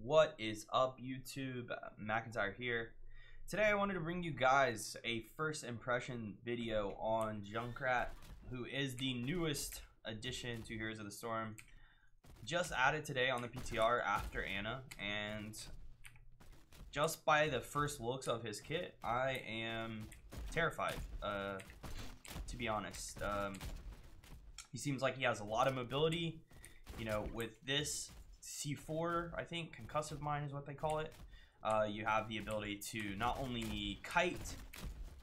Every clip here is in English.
What is up, YouTube? McIntyre here. Today I wanted to bring you guys a first impression video on Junkrat, who is the newest addition to Heroes of the Storm. Just added today on the PTR after Anna, and just by the first looks of his kit, I am terrified, to be honest. He seems like he has a lot of mobility, you know, with this C4, I think, concussive mine is what they call it. You have the ability to not only kite,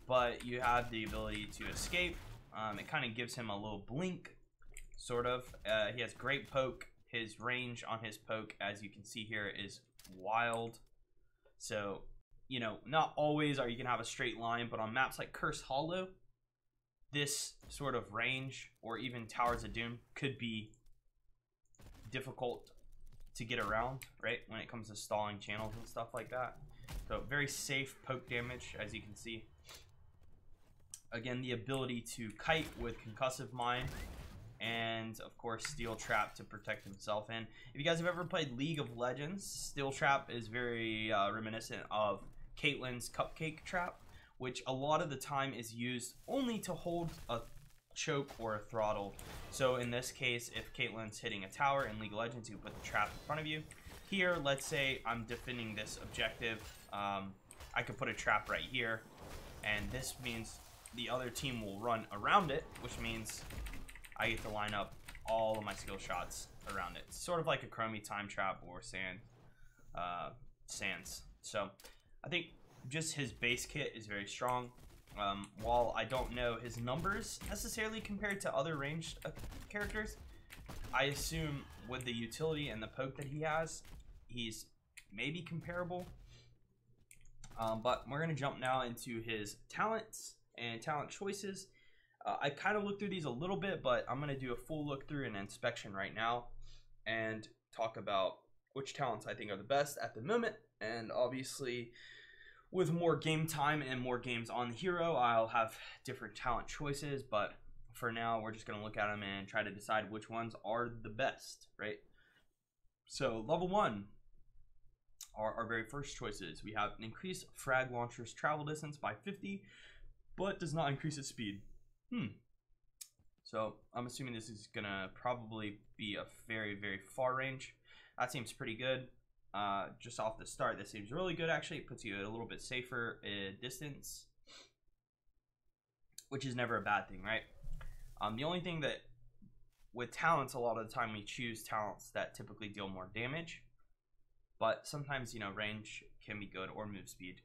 but you have the ability to escape. It kind of gives him a little blink, sort of. He has great poke. His range on his poke, as you can see here, is wild. So, you know, not always are you gonna have a straight line, but on maps like Cursed Hollow, this sort of range, or even Towers of Doom, could be difficult to get around, right, when it comes to stalling channels and stuff like that. So very safe poke damage, as you can see. Again, the ability to kite with concussive mine, and of course steel trap to protect himself in. If you guys have ever played League of Legends, steel trap is very reminiscent of Caitlyn's cupcake trap, which a lot of the time is used only to hold a choke or a throttle. So in this case, if Caitlyn's hitting a tower in League of Legends, you put the trap in front of you. Here, let's say I'm defending this objective, I could put a trap right here, and this means the other team will run around it, which means I get to line up all of my skill shots around it. It's sort of like a Chromie time trap or sands. So I think just his base kit is very strong. While I don't know his numbers necessarily compared to other ranged characters, I assume with the utility and the poke that he has, he's maybe comparable. But we're going to jump now into his talents and talent choices. I kind of looked through these a little bit, but I'm going to do a full look through and inspection right now and talk about which talents I think are the best at the moment. And obviously, with more game time and more games on the hero, I'll have different talent choices, but for now, we're just going to look at them and try to decide which ones are the best, right? So, level 1 are our very first choices. We have an increased frag launcher's travel distance by 50, but does not increase its speed. So, I'm assuming this is going to probably be a very, very far range. That seems pretty good. Just off the start, this seems really good. Actually, it puts you at a little bit safer distance, which is never a bad thing, right? The only thing that with talents, a lot of the time we choose talents that typically deal more damage, but sometimes, you know, range can be good, or move speed.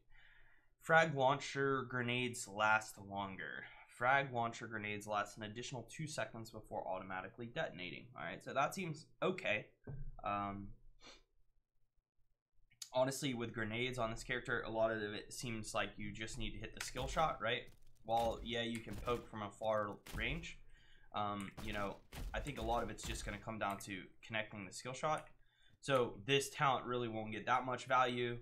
Frag launcher grenades last longer. Frag launcher grenades last an additional 2 seconds before automatically detonating. All right, so that seems okay. Honestly, with grenades on this character, a lot of it seems like you just need to hit the skill shot, right? While, yeah, you can poke from a far range, you know, I think a lot of it's just going to come down to connecting the skill shot. So this talent really won't get that much value,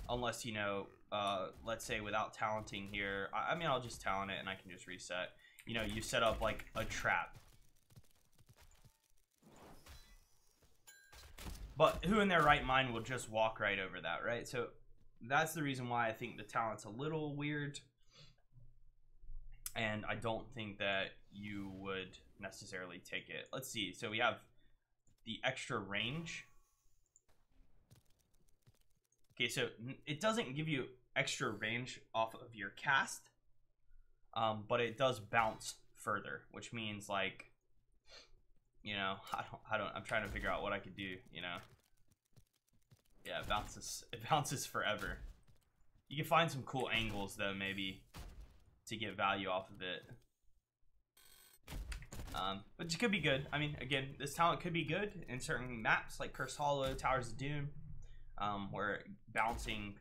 unless, you know, let's say without talenting here, I mean, I'll just talent it and I can just reset. You know, you set up like a trap. But who in their right mind will just walk right over that, right? So that's the reason why I think the talent's a little weird. And I don't think that you would necessarily take it. Let's see. So we have the extra range. Okay, so it doesn't give you extra range off of your cast. But it does bounce further, which means, like, you know, I'm trying to figure out what I could do, you know. Yeah, it bounces forever. You can find some cool angles though, maybe, to get value off of it. But it could be good. I mean, again, this talent could be good in certain maps like Cursed Hollow, Towers of Doom, where bouncing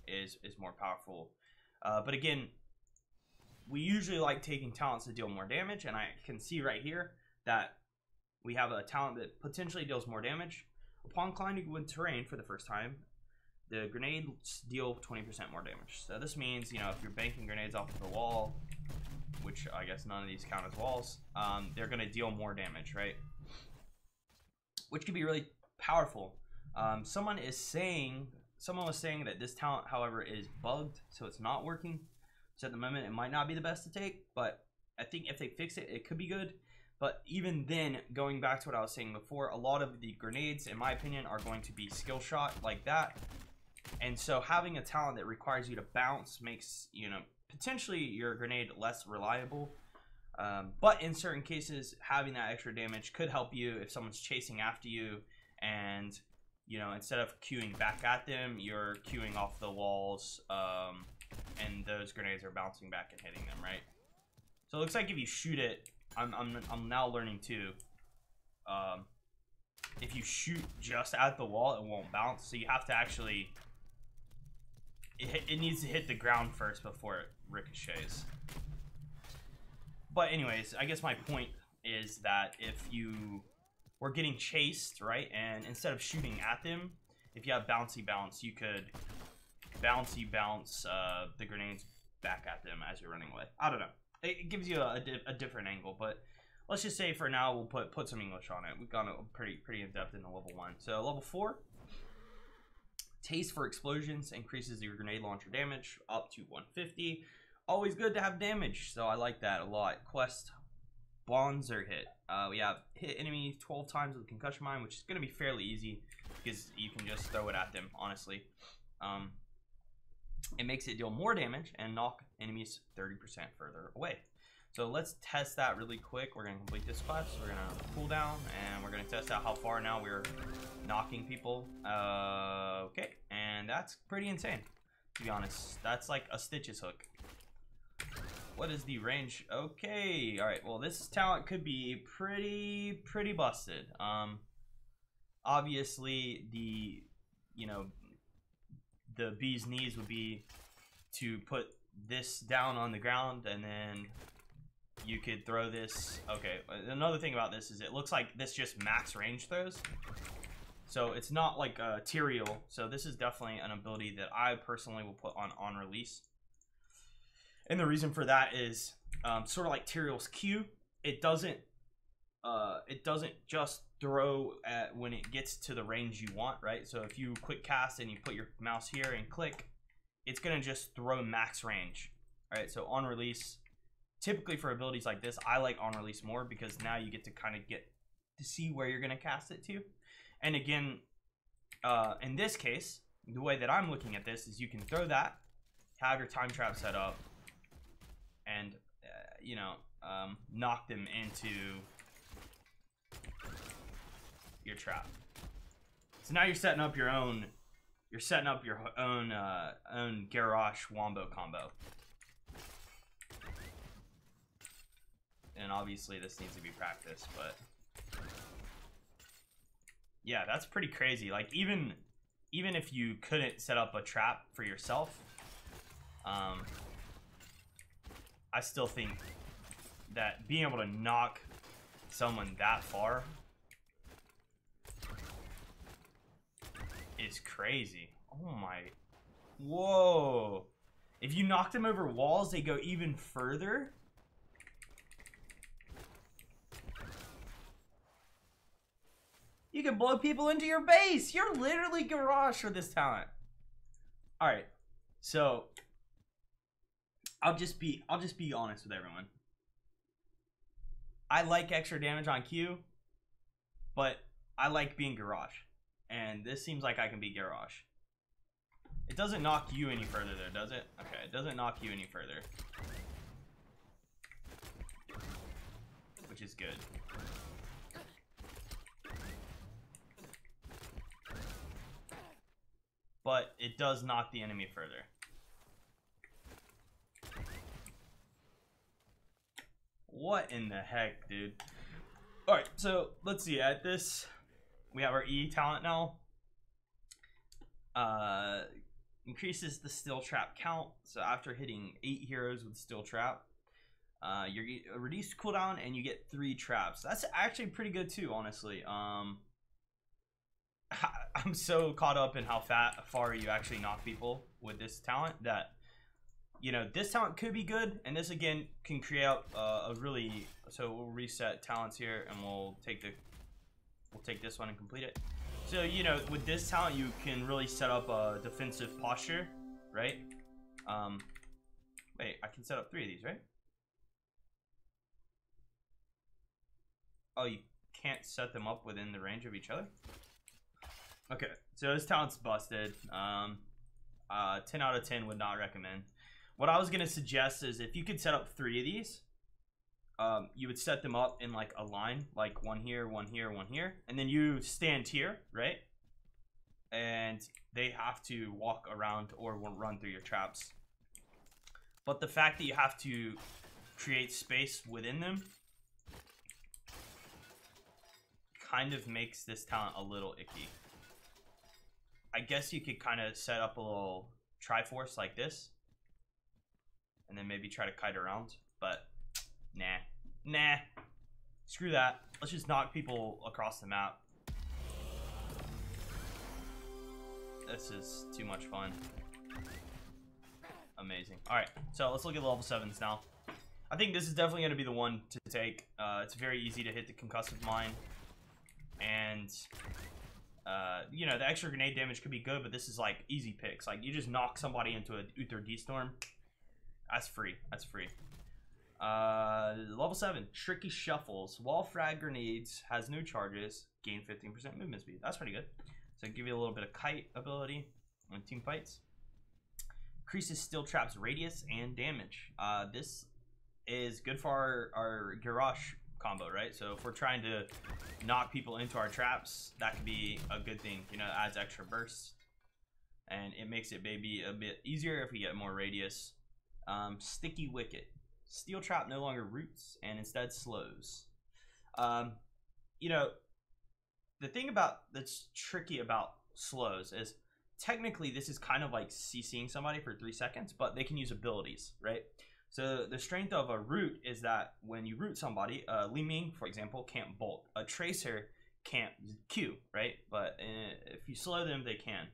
is more powerful. But again, we usually like taking talents to deal more damage, and I can see right here that we have a talent that potentially deals more damage. Upon climbing with terrain for the first time, the grenades deal 20% more damage. So this means, you know, if you're banking grenades off of the wall, which I guess none of these count as walls, they're going to deal more damage, right? Which can be really powerful. Someone was saying that this talent, however, is bugged, so it's not working. So at the moment, it might not be the best to take, but I think if they fix it, it could be good. But even then, going back to what I was saying before, a lot of the grenades, in my opinion, are going to be skill shot like that. And so having a talent that requires you to bounce makes, you know, potentially your grenade less reliable. But in certain cases, having that extra damage could help you if someone's chasing after you and, you know, instead of queuing back at them, you're queuing off the walls, and those grenades are bouncing back and hitting them, right? So it looks like if you shoot it, I'm now learning too, if you shoot just at the wall, it won't bounce. So you have to actually, it needs to hit the ground first before it ricochets. But anyways, I guess my point is that if you were getting chased, right, and instead of shooting at them, if you have bouncy bounce, you could bouncy bounce the grenades back at them as you're running away. I don't know. It gives you a different angle, but let's just say for now we'll put some English on it. We've gone pretty in depth into level 1. So level 4, taste for explosions increases your grenade launcher damage up to 150. Always good to have damage, so I like that a lot. Quest Bonzer hit. We have hit enemy 12 times with concussion mine, which is going to be fairly easy because you can just throw it at them, honestly. It makes it deal more damage and knock enemies 30% further away. So let's test that really quick. We're going to complete this quest. We're going to cool down and we're going to test out how far now we're knocking people. Okay, and that's pretty insane, to be honest. That's like a Stitches hook. What is the range? Okay, all right. Well, this talent could be pretty busted. Obviously, the bee's knees would be to put this down on the ground, and then you could throw this. Okay, another thing about this is it looks like this just max range throws. So it's not like a Tyriel. So this is definitely an ability that I personally will put on release. And the reason for that is sort of like Tyriel's Q. It doesn't just throw at when it gets to the range you want, right? So if you quick cast and you put your mouse here and click, it's gonna just throw max range. All right, so on release, typically for abilities like this, I like on release more because now you get to kind of get to see where you're gonna cast it to. And again, in this case, the way that I'm looking at this is you can throw that, have your time trap set up, and knock them into your trap. So now you're setting up your own. You're setting up your own garage wombo combo. And obviously this needs to be practiced, but yeah, that's pretty crazy. Like even if you couldn't set up a trap for yourself, I still think that being able to knock someone that far is crazy. Oh my, whoa. If you knock them over walls, they go even further. You can blow people into your base. You're literally garage for this talent. All right, so I'll just be honest with everyone. I like extra damage on Q, but I like being garage, and this seems like I can be garage. It doesn't knock you any further there, does it? Okay, it doesn't knock you any further, which is good. But it does knock the enemy further. What in the heck, dude? Alright, so let's see. At this, we have our E talent now. Increases the steel trap count. So after hitting 8 heroes with steel trap, you're a reduced cooldown and you get 3 traps. That's actually pretty good too, honestly. I'm so caught up in how far you actually knock people with this talent that, you know, this talent could be good, and this again can create a really. So we'll reset talents here, and we'll take this one and complete it. So, you know, with this talent, you can really set up a defensive posture, right? Wait, I can set up 3 of these, right? Oh, you can't set them up within the range of each other? Okay, so this talent's busted. 10 out of 10 would not recommend. What I was going to suggest is if you could set up 3 of these, you would set them up in like a line, like 1 here, 1 here, 1 here, and then you stand here, right? And they have to walk around or run through your traps. But the fact that you have to create space within them kind of makes this talent a little icky. I guess you could kind of set up a little Triforce like this, and then maybe try to kite around, but nah, screw that. Let's just knock people across the map. This is too much fun. Amazing. Alright, so let's look at level 7s now. I think this is definitely going to be the one to take. It's very easy to hit the concussive mine, and you know, the extra grenade damage could be good, but this is like easy picks. Like, you just knock somebody into an Uther D-Storm. That's free. That's free. Level 7, Tricky Shuffles. Wall frag grenades, has no charges, gain 15% movement speed. That's pretty good. So give you a little bit of kite ability on team fights. Increases steel traps radius and damage. This is good for our garage combo, right? So if we're trying to knock people into our traps, that could be a good thing. You know, it adds extra burst, and it makes it maybe a bit easier if we get more radius. Sticky Wicket. Steel trap no longer roots and instead slows. You know, the thing that's tricky about slows is technically this is kind of like CCing somebody for 3 seconds, but they can use abilities, right? So the strength of a root is that when you root somebody, Li Ming, for example, can't bolt. A Tracer can't Q, right? But if you slow them, they can.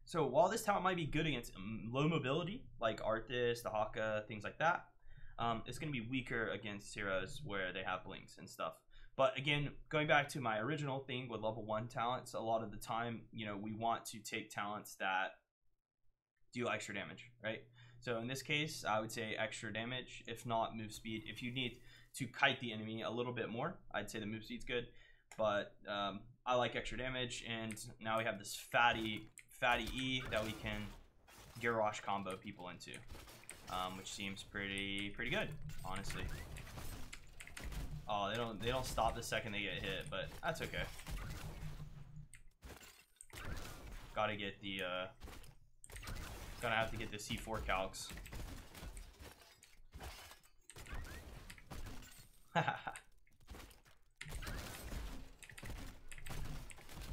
So while this talent might be good against low mobility, like Arthas, the Haka, things like that, it's going to be weaker against heroes where they have blinks and stuff. But again, going back to my original thing with level 1 talents, a lot of the time, you know, we want to take talents that do extra damage, right? So in this case, I would say extra damage, if not move speed. If you need to kite the enemy a little bit more, I'd say the move speed's good. But I like extra damage, and now we have this fatty E that we can garrosh combo people into, which seems pretty good, honestly. Oh, they don't stop the second they get hit, but that's okay. Gotta get the gonna have to get the C4 calcs.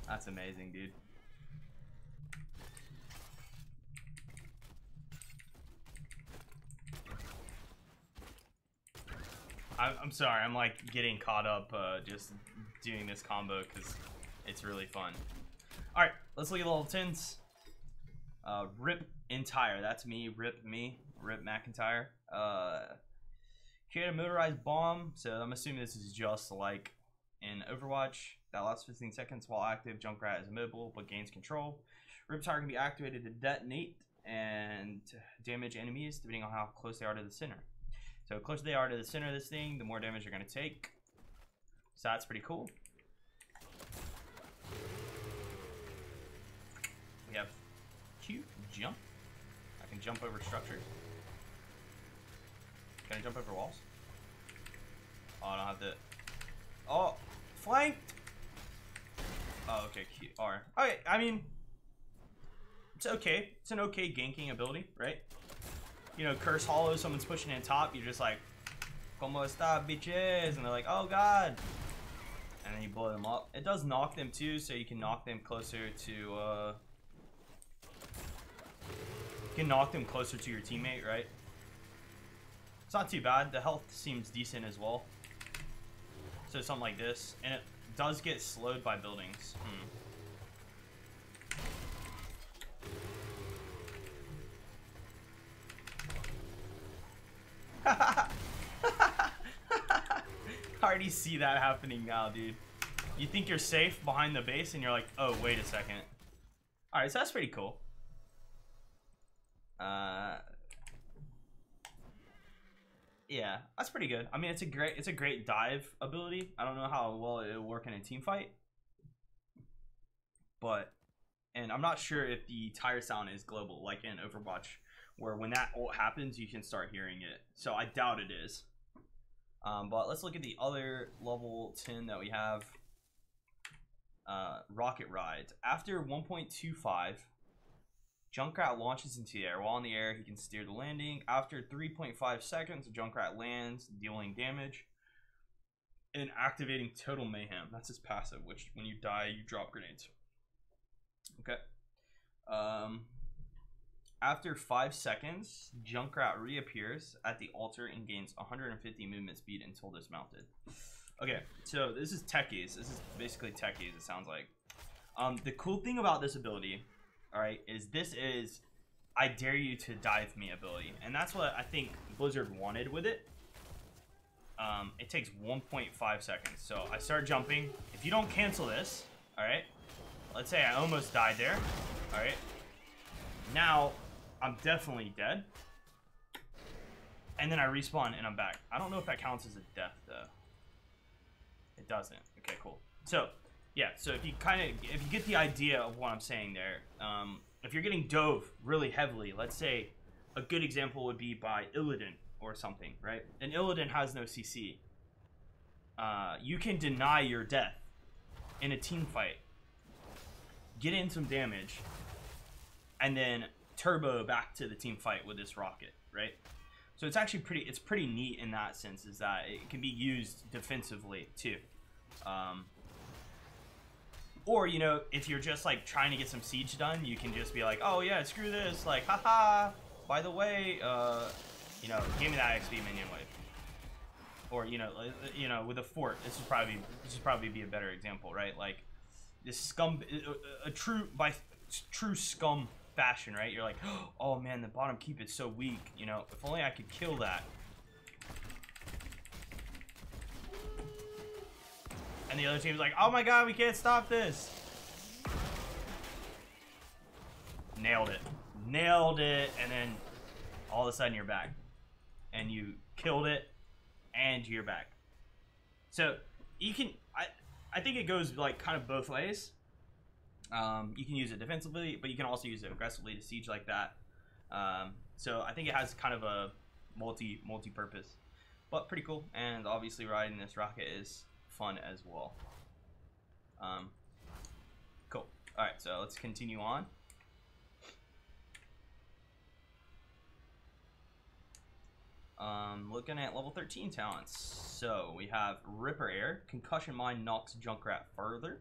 That's amazing, dude. I'm sorry, I'm like getting caught up just doing this combo because it's really fun. Alright, let's look at level 10s. Rip Entire, that's me, Rip McIntyre. Create a motorized bomb, so I'm assuming this is just like in Overwatch. That lasts 15 seconds while active. Junkrat is immobile but gains control. Rip Entire can be activated to detonate and damage enemies depending on how close they are to the center. So the closer they are to the center of this thing, the more damage they're going to take. So that's pretty cool. We have Q, jump. I can jump over structures. Can I jump over walls? Oh, I don't have the... Oh, flanked! Oh, okay, Q, R. Okay, I mean, it's okay. It's an okay ganking ability, right? You know, Curse Hollow, someone's pushing in top, you're just like, "Como esta, bitches?" And they're like, "Oh god." And then you blow them up. It does knock them too, so you can knock them closer to, you can knock them closer to your teammate, right? It's not too bad. The health seems decent as well. So something like this. And it does get slowed by buildings. I already see that happening now, dude. You think you're safe behind the base, and you're like, oh, wait a second. All right, so that's pretty cool. Yeah, that's pretty good. I mean, it's a great dive ability. I don't know how well it'll work in a team fight, but, and I'm not sure if the tire sound is global like in Overwatch, where when that ult happens, you can start hearing it. So I doubt it is. But let's look at the other level 10 that we have. Rocket Ride. After 1.25, Junkrat launches into the air. While in the air, he can steer the landing. After 3.5 seconds, Junkrat lands, dealing damage and activating Total Mayhem. That's his passive, which when you die, you drop grenades. Okay. After 5 seconds, Junkrat reappears at the altar and gains 150 movement speed until dismounted. Okay, so this is techies. This is basically techies, it sounds like. The cool thing about this ability, alright, is this is I dare you to dive me ability. And that's what I think Blizzard wanted with it. It takes 1.5 seconds. So I start jumping. If you don't cancel this, alright, let's say I almost died there, alright. Now, I'm definitely dead. And then I respawn and I'm back. I don't know if that counts as a death though. It doesn't. Okay, cool. So, yeah, so if you get the idea of what I'm saying there, if you're getting dove really heavily, let's say a good example would be by Illidan or something, right? And Illidan has no CC. You can deny your death in a team fight, get in some damage, and then turbo back to the team fight with this rocket, right? So it's actually pretty neat in that sense, is that it can be used defensively too. Or, you know, if you're just like trying to get some siege done, you can just be like, oh yeah, screw this, like, haha, by the way, you know, give me that XP minion wave. Or, you know, with a fort, this would probably be a better example, right? Like, this scum, a true scum fashion, right? You're like, oh man, the bottom keep is so weak, you know, if only I could kill that. And the other team's like, oh my god, we can't stop this. Nailed it. Nailed it, and then all of a sudden you're back. And you killed it, and you're back. So, you can, I think it goes like kind of both ways. You can use it defensively, but you can also use it aggressively to siege like that. So I think it has kind of a multi-purpose, but pretty cool. And obviously riding this rocket is fun as well. Cool. All right, so let's continue on. Looking at level 13 talents. So we have Ripper Air. Concussion Mine knocks Junkrat further.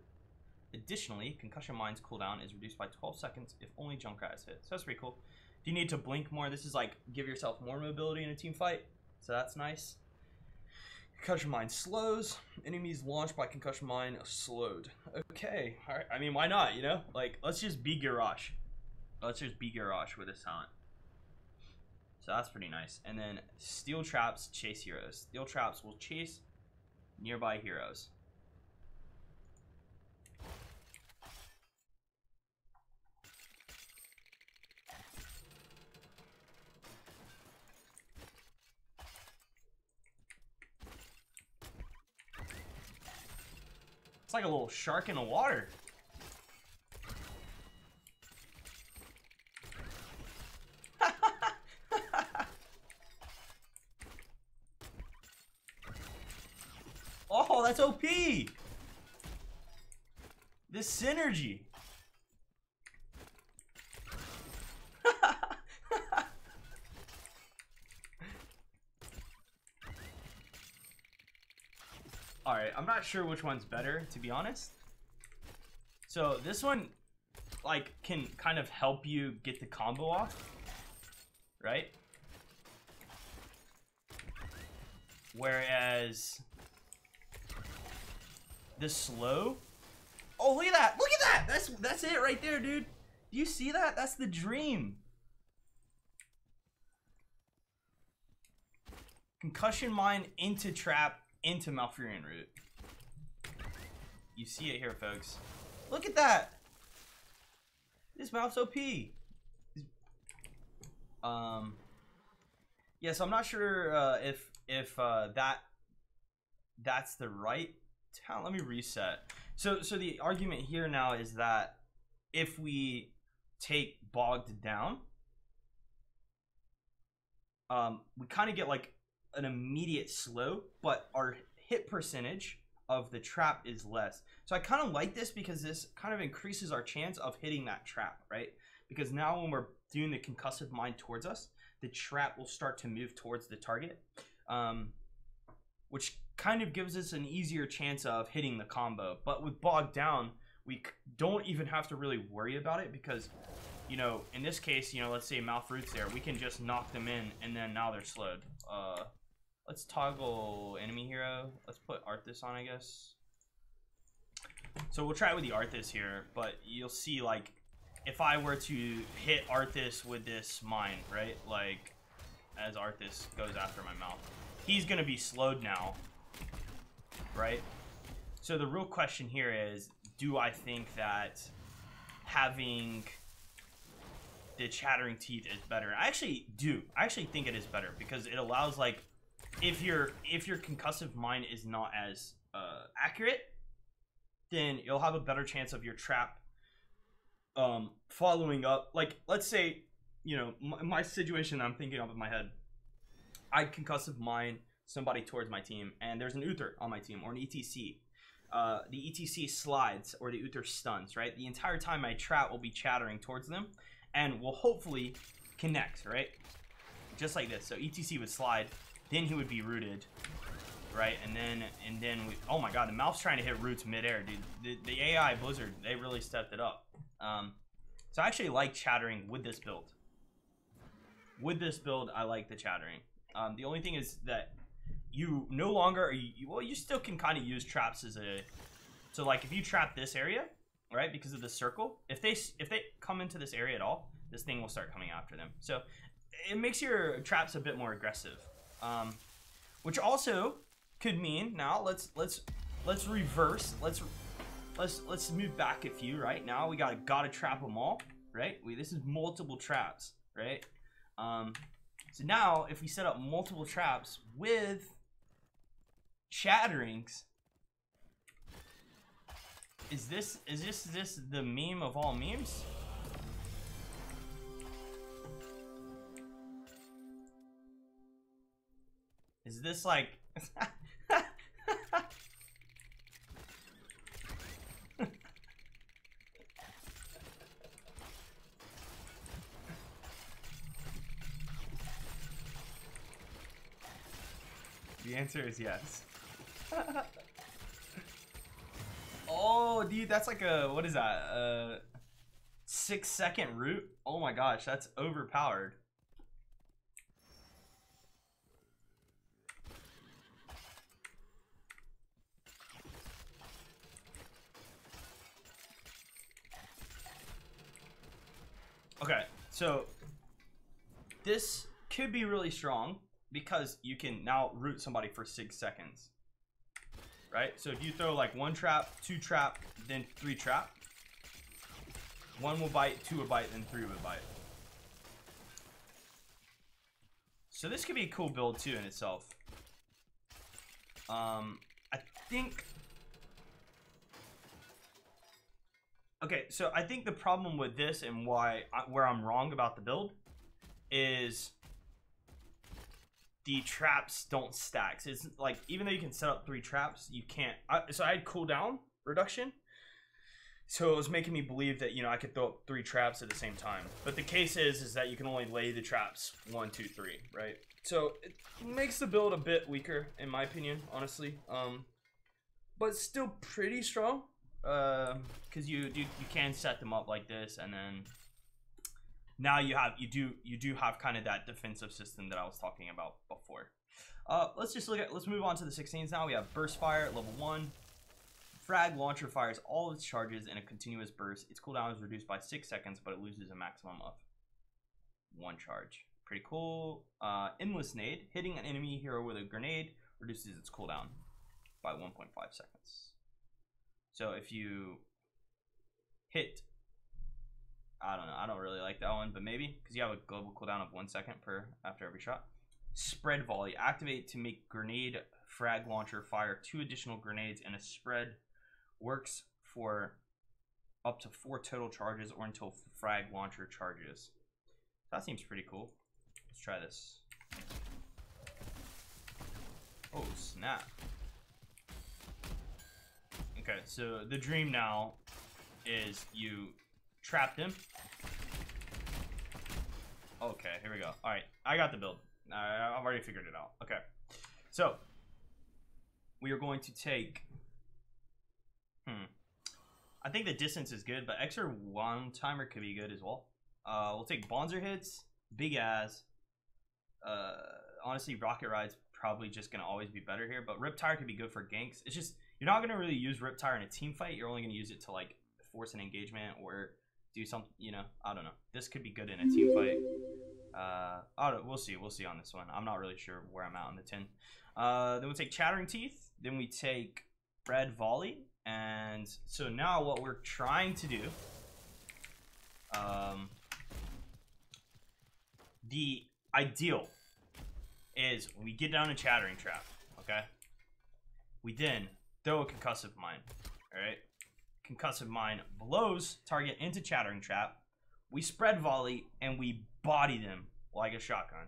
Additionally, Concussion Mine's cooldown is reduced by 12 seconds if only Junkrat is hit. So that's pretty cool. If you need to blink more, this is like give yourself more mobility in a team fight. So that's nice. Concussion Mine slows. Enemies launched by Concussion Mine slowed. Okay, alright. I mean, why not, you know? Like, let's just be Garrosh. Let's just be Garrosh with this talent. So that's pretty nice. And then Steel Traps chase heroes. Steel Traps will chase nearby heroes. It's like a little shark in the water. Oh, that's OP. This synergy. Alright, I'm not sure which one's better, to be honest. So this one, like, can kind of help you get the combo off, right? Whereas the slow, oh, look at that, look at that, that's it right there, dude. Do you see that? That's the dream. Concussion Mine into trap into Malfurion root. you see it here, folks. Look at that. This mouse OP. Yeah, so I'm not sure if that's the right talent. Let me reset. So the argument here now is that if we take bogged down, we kind of get like an immediate slow, but our hit percentage of the trap is less. So I kind of like this because this kind of increases our chance of hitting that trap, right? Because now when we're doing the concussive mine towards us, the trap will start to move towards the target, which kind of gives us an easier chance of hitting the combo. But with bogged down, we don't even have to really worry about it because, you know, in this case, you know, let's say mouth roots there, we can just knock them in and then now they're slowed. Let's toggle enemy hero. Let's put Arthas on, I guess. So we'll try it with the Arthas here, but you'll see, like, if I were to hit Arthas with this mine, right? Like, as Arthas goes after my mouth, he's gonna be slowed now, right? So the real question here is, do I think that having the chattering teeth is better? I actually do. I actually think it is better because it allows, like, if your concussive mine is not as accurate, then you'll have a better chance of your trap following up. Like, let's say, you know, my situation I'm thinking of in my head, I concussive mine somebody towards my team, and there's an Uther on my team, or an ETC. The ETC slides, or the Uther stuns, right? The entire time my trap will be chattering towards them, and will hopefully connect, right? Just like this. So ETC would slide, then he would be rooted, right? And then we, oh my god, the mouth's trying to hit roots midair, dude. The AI Blizzard, they really stepped it up. So I actually like chattering with this build. With this build, I like the chattering. The only thing is that you no longer, well, you still can kind of use traps as a, so like if you trap this area, right, because of the circle, if they come into this area at all, this thing will start coming after them. So it makes your traps a bit more aggressive, which also could mean, now let's reverse, let's move back a few. Right now we gotta trap them all, right? This is multiple traps, right? So now if we set up multiple traps with chatterings, is this the meme of all memes? Is this like The answer is yes. Oh, dude, that's like a, what is that? 6-second root? Oh my gosh, that's overpowered. Okay, so this could be really strong because you can now root somebody for 6 seconds, right? So if you throw like 1 trap, 2 trap, then 3 trap, 1 will bite, 2 will bite, then 3 will bite. So this could be a cool build too in itself. I think, okay, so I think the problem with this and where I'm wrong about the build is the traps don't stack. So it's like, even though you can set up 3 traps, you can't. So I had cooldown reduction, so it was making me believe that, you know, I could throw up 3 traps at the same time. But the case is that you can only lay the traps 1, 2, 3, right? So it makes the build a bit weaker, in my opinion, honestly. But still pretty strong, because you can set them up like this, and then now you do have kind of that defensive system that I was talking about before. Let's move on to the 16s now. We have burst fire at level 1. Frag launcher fires all of its charges in a continuous burst. Its cooldown is reduced by 6 seconds, but it loses a maximum of 1 charge. Pretty cool. Endless nade. Hitting an enemy hero with a grenade reduces its cooldown by 1.5 seconds. So if you hit, I don't know, I don't really like that one, but maybe, because you have a global cooldown of 1 second per after every shot. Spread volley, activate to make grenade frag launcher fire 2 additional grenades in a spread. Works for up to 4 total charges or until frag launcher charges. That seems pretty cool. Let's try this. Oh, snap. Okay, so the dream now is you trap them. Okay, here we go. All right, I got the build. I've already figured it out. Okay, so we are going to take. I think the distance is good, but extra one timer could be good as well. We'll take Bonzer hits, big ass. Honestly, Rocket Ride's probably just gonna always be better here, but Riptire could be good for ganks. It's just you're not gonna really use Riptire in a team fight. You're only gonna use it to like force an engagement or do something. You know, I don't know. This could be good in a team fight. We'll see. We'll see on this one. I'm not really sure where I'm at on the 10. Then we'll take Chattering Teeth. Then we take Red Volley. And so now what we're trying to do, the ideal is when we get down a Chattering Trap, okay? We then throw a Concussive Mine, all right? Concussive Mine blows target into Chattering Trap. We spread volley and we body them like a shotgun.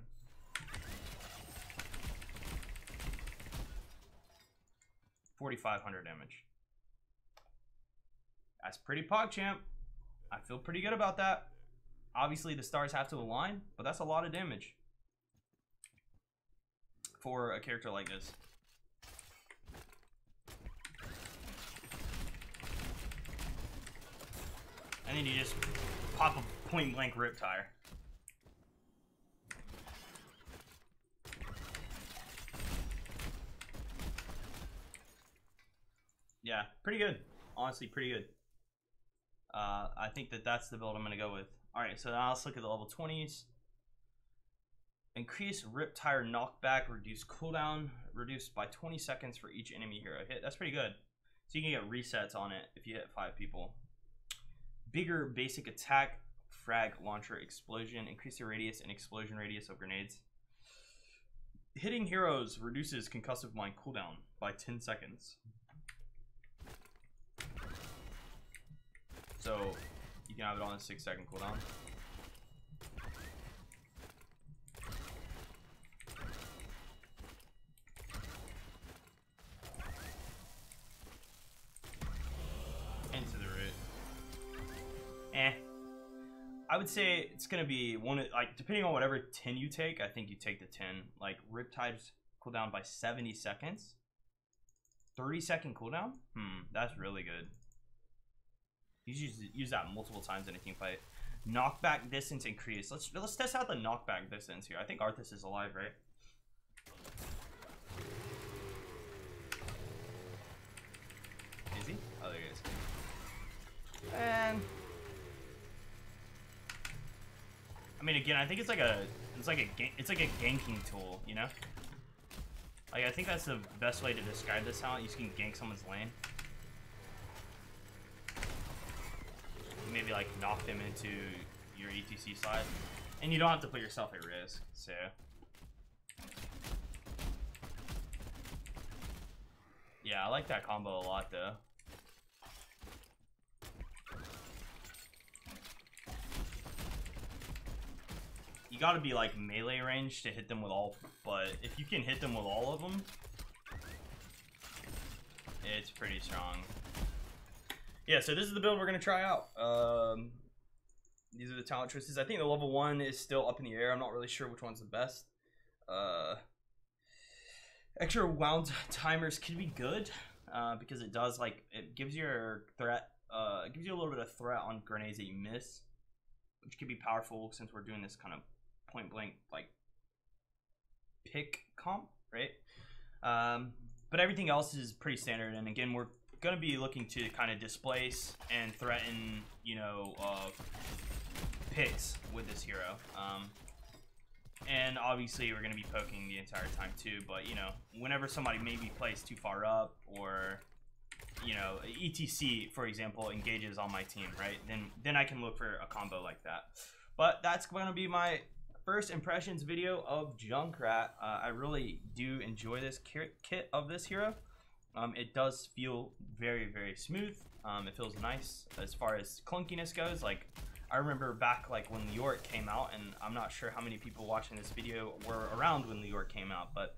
$4,500 damage. That's pretty PogChamp. I feel pretty good about that. Obviously, the stars have to align, but that's a lot of damage for a character like this. And then you just pop a point blank Riptire. Yeah, pretty good. Honestly, pretty good. I think that's the build I'm going to go with. Alright, so now let's look at the level 20s. Increase Riptire knockback, reduce cooldown, reduced by 20 seconds for each enemy hero hit. That's pretty good. So you can get resets on it if you hit 5 people. Bigger basic attack, frag launcher explosion, increase the radius and explosion radius of grenades. Hitting heroes reduces concussive mine cooldown by 10 seconds. So you can have it on a 6-second cooldown. Into the root. I would say it's gonna be one of, like, depending on whatever 10 you take, I think you take the 10. Like Riptide's cooldown by 70 seconds. 30-second cooldown? That's really good. You use that multiple times in a team fight. Knockback distance increase. Let's test out the knockback distance here. I think Arthas is alive, right? Is he? Oh, there he is. And I mean, again, I think it's like a ganking tool, you know? Like, I think that's the best way to describe this talent. You can gank someone's lane. Maybe like knock them into your ETC side, and you don't have to put yourself at risk. So yeah, I like that combo a lot though. You gotta be like melee range to hit them with all, but if you can hit them with all of them, it's pretty strong. Yeah, so this is the build we're going to try out. These are the talent choices. I think the level 1 is still up in the air. I'm not really sure which one's the best. Extra wound timers could be good because it does, like, it gives your threat, it gives you a little bit of threat on grenades that you miss, which could be powerful since we're doing this kind of point blank, like, pick comp, right? But everything else is pretty standard, and again, we're going to be looking to kind of displace and threaten, you know, picks with this hero. And obviously we're going to be poking the entire time too, but you know, whenever somebody maybe plays too far up or you know, ETC, for example, engages on my team, right? Then I can look for a combo like that. But that's going to be my first impressions video of Junkrat. I really do enjoy this kit of this hero. It does feel very, very smooth. It feels nice as far as clunkiness goes. Like, I remember back like when New York came out, and I'm not sure how many people watching this video were around when New York came out, but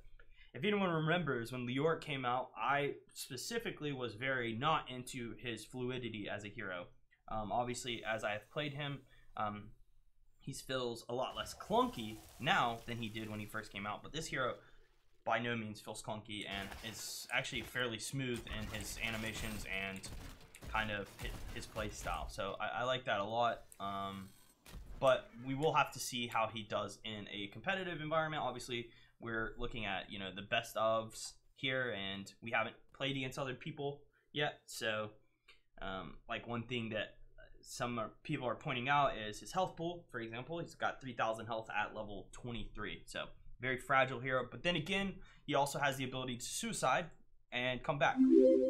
if anyone remembers when New York came out, I specifically was very not into his fluidity as a hero. Obviously, as I have played him, he feels a lot less clunky now than he did when he first came out, but this hero by no means feels clunky and is actually fairly smooth in his animations and kind of his play style. So I like that a lot. But we will have to see how he does in a competitive environment. Obviously, we're looking at, you know, the best ofs here, and we haven't played against other people yet. So like one thing that some people are pointing out is his health pool. For example, he's got 3,000 health at level 23. So very fragile hero, but then again, he also has the ability to suicide and come back.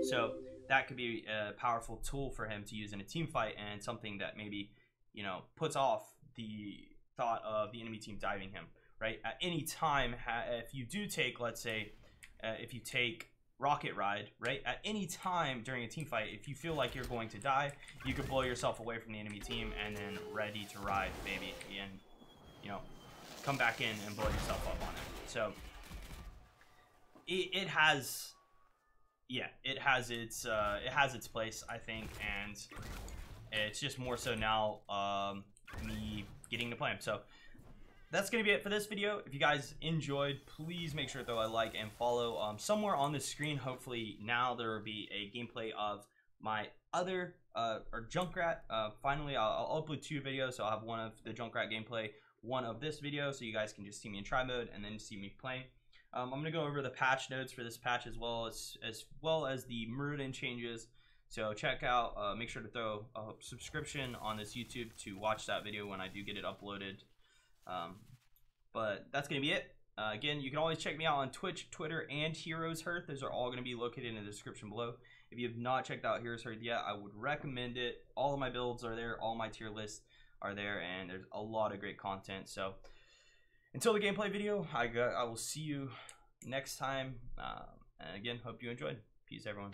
So that could be a powerful tool for him to use in a team fight, and something that maybe, you know, puts off the thought of the enemy team diving him, right? At any time, if you do take, let's say, if you take Rocket Ride, right? At any time during a team fight, if you feel like you're going to die, you could blow yourself away from the enemy team and then ready to ride, baby, and, you know, come back in and blow yourself up on it. So it has, yeah, it has its place, I think, and it's just more so now me getting to play him. So that's gonna be it for this video. If you guys enjoyed, please make sure to throw a like and follow. Somewhere on the screen, hopefully now, there will be a gameplay of my other or Junkrat. Finally, I'll upload 2 videos, so I'll have one of the Junkrat gameplay, one of this video, so you guys can just see me in try mode and then see me playing. I'm gonna go over the patch notes for this patch as well as the Murden changes. So check out, make sure to throw a subscription on this YouTube to watch that video when I do get it uploaded. But that's gonna be it. Again, you can always check me out on Twitch, Twitter, and Heroes Hearth. Those are all gonna be located in the description below. If you have not checked out Heroes Hearth yet, I would recommend it. All of my builds are there, all my tier lists are there, and there's a lot of great content. So until the gameplay video, I will see you next time. And again, hope you enjoyed. Peace, everyone.